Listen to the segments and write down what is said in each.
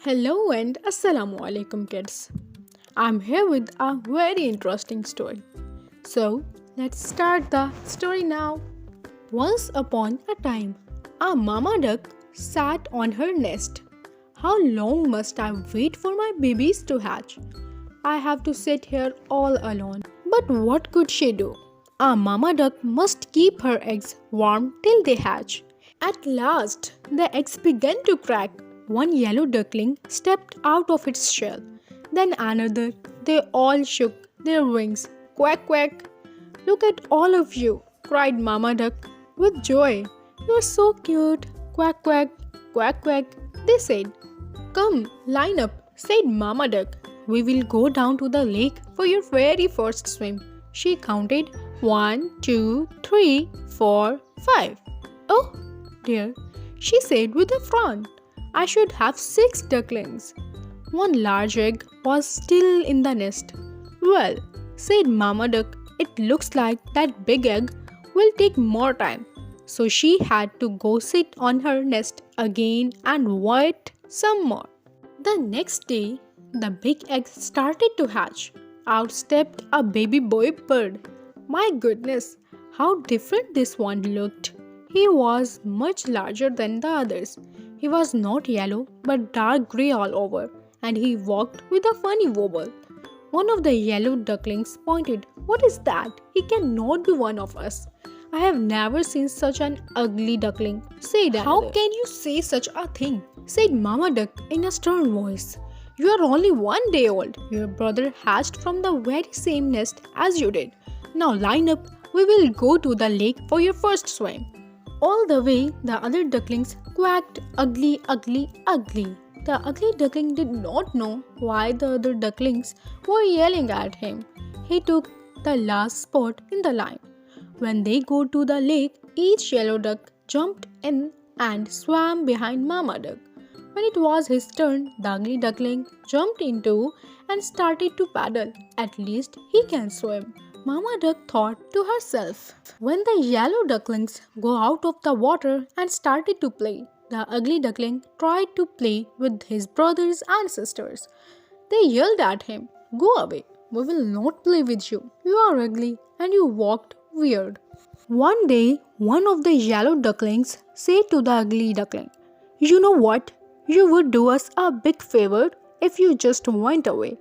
Hello and Assalamu alaikum kids. I'm here with a very interesting story. So, let's start the story now. Once upon a time, a mama duck sat on her nest. How long must I wait for my babies to hatch? I have to sit here all alone. But what could she do? A mama duck must keep her eggs warm till they hatch. At last, the eggs began to crack. One yellow duckling stepped out of its shell. Then another. They all shook their wings. Quack, quack. Look at all of you, cried Mama Duck with joy. You're so cute. Quack, quack, quack, quack, they said. Come, line up, said Mama Duck. We will go down to the lake for your very first swim. She counted 1, 2, 3, 4, 5. Oh, dear, she said with a frown. I should have 6 ducklings. One large egg was still in the nest. Well, said Mama Duck, it looks like that big egg will take more time. So she had to go sit on her nest again and wait some more. The next day, the big egg started to hatch. Out stepped a baby boy bird. My goodness, how different this one looked. He was much larger than the others. He was not yellow but dark grey all over, and he walked with a funny wobble. One of the yellow ducklings pointed, What is that? He cannot be one of us. I have never seen such an ugly duckling, said another. How can you say such a thing? Said Mama Duck in a stern voice. You are only 1 day old. Your brother hatched from the very same nest as you did. Now line up. We will go to the lake for your first swim. All the way, the other ducklings quacked ugly, ugly, ugly. The ugly duckling did not know why the other ducklings were yelling at him. He took the last spot in the line. When they got to the lake, each yellow duck jumped in and swam behind Mama Duck. When it was his turn, the ugly duckling jumped into and started to paddle. At least he can swim. Mama Duck thought to herself. When the yellow ducklings go out of the water and started to play, the ugly duckling tried to play with his brothers and sisters. They yelled at him, Go away, we will not play with you. You are ugly and you walked weird. One day, one of the yellow ducklings said to the ugly duckling, You know what? You would do us a big favor if you just went away.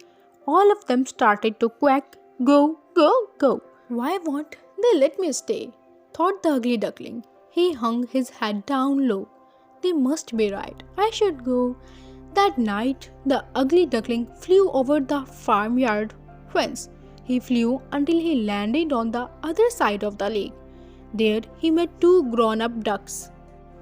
All of them started to quack, Go, go, go. Why won't they let me stay? Thought the ugly duckling. He hung his head down low. They must be right. I should go. That night, the ugly duckling flew over the farmyard fence. He flew until he landed on the other side of the lake. There, he met 2 grown-up ducks.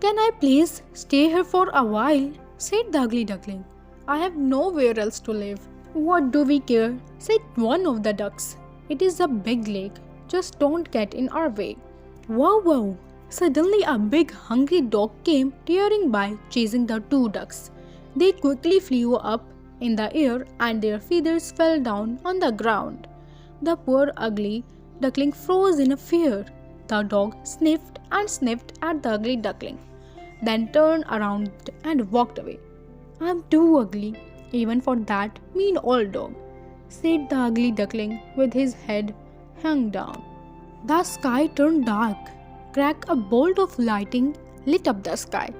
Can I please stay here for a while? Said the ugly duckling. I have nowhere else to live. What do we care? Said one of the ducks. It is a big lake. Just don't get in our way. Wow, wow. Suddenly a big hungry dog came tearing by, chasing the 2 ducks. They quickly flew up in the air and their feathers fell down on the ground. The poor ugly duckling froze in fear. The dog sniffed and sniffed at the ugly duckling, then turned around and walked away. I'm too ugly, even for that mean old dog, said the ugly duckling with his head hung down. The sky turned dark. Crack a bolt of lightning lit up the sky.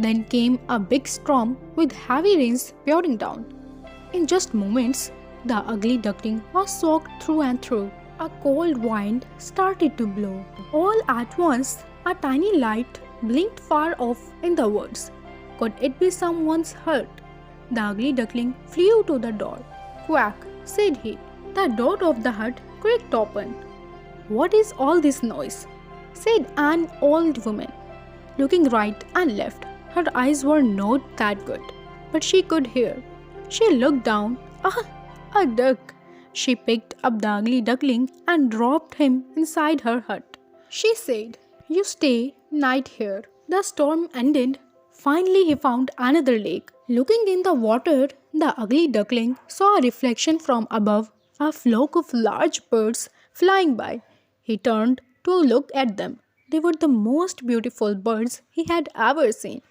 Then came a big storm with heavy rains pouring down. In just moments, the ugly duckling was soaked through and through. A cold wind started to blow. All at once, a tiny light blinked far off in the woods. Could it be someone's hut? The ugly duckling flew to the door. Quack, said he. The door of the hut creaked open. What is all this noise? Said an old woman, looking right and left. Her eyes were not that good, but she could hear. She looked down. Ah, a duck. She picked up the ugly duckling and dropped him inside her hut. She said, You stay night here. The storm ended. Finally, he found another lake. Looking in the water, the ugly duckling saw a reflection from above, a flock of large birds flying by. He turned to look at them. They were the most beautiful birds he had ever seen.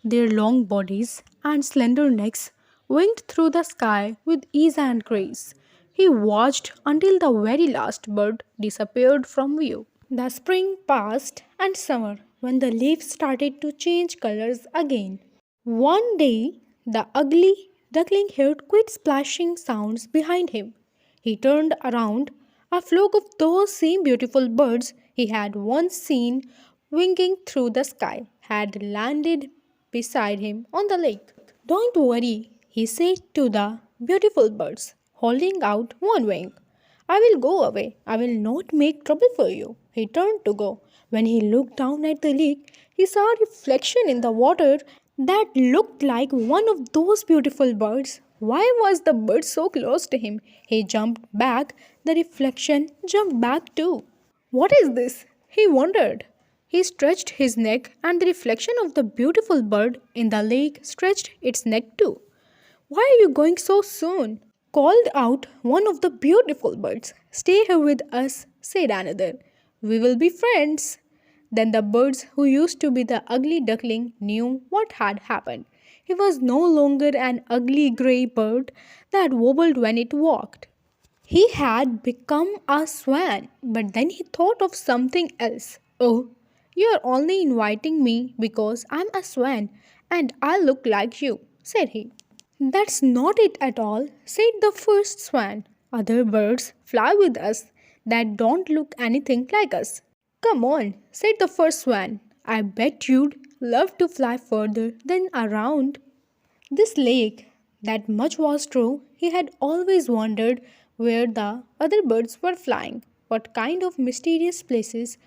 Their long bodies and slender necks winged through the sky with ease and grace. He watched until the very last bird disappeared from view. The spring passed and summer, when the leaves started to change colors again. One day, the ugly duckling heard quick splashing sounds behind him. He turned around. A flock of those same beautiful birds he had once seen winging through the sky had landed beside him on the lake. Don't worry, he said to the beautiful birds, holding out one wing. I will go away. I will not make trouble for you. He turned to go. When he looked down at the lake, he saw a reflection in the water that looked like one of those beautiful birds. Why was the bird so close to him? He jumped back. The reflection jumped back too. What is this? He wondered. He stretched his neck, and the reflection of the beautiful bird in the lake stretched its neck too. Why are you going so soon? Called out one of the beautiful birds. Stay here with us, said another. We will be friends. Then the birds who used to be the ugly duckling knew what had happened. He was no longer an ugly grey bird that wobbled when it walked. He had become a swan, but then he thought of something else. Oh, you are only inviting me because I'm a swan and I look like you, said he. That's not it at all, said the first swan. Other birds fly with us that don't look anything like us. Come on, said the first swan. I bet you'd love to fly further than around. This lake, that much was true, he had always wondered where the other birds were flying. What kind of mysterious places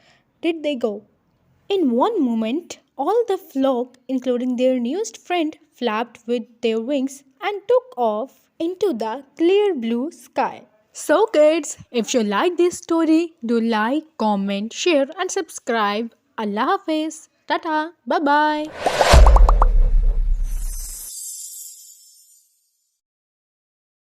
did they go? In one moment, all the flock, including their newest friend, flapped with their wings and took off into the clear blue sky. So, kids, if you like this story, do like, comment, share, and subscribe. Allah Hafiz. Tata. Bye bye.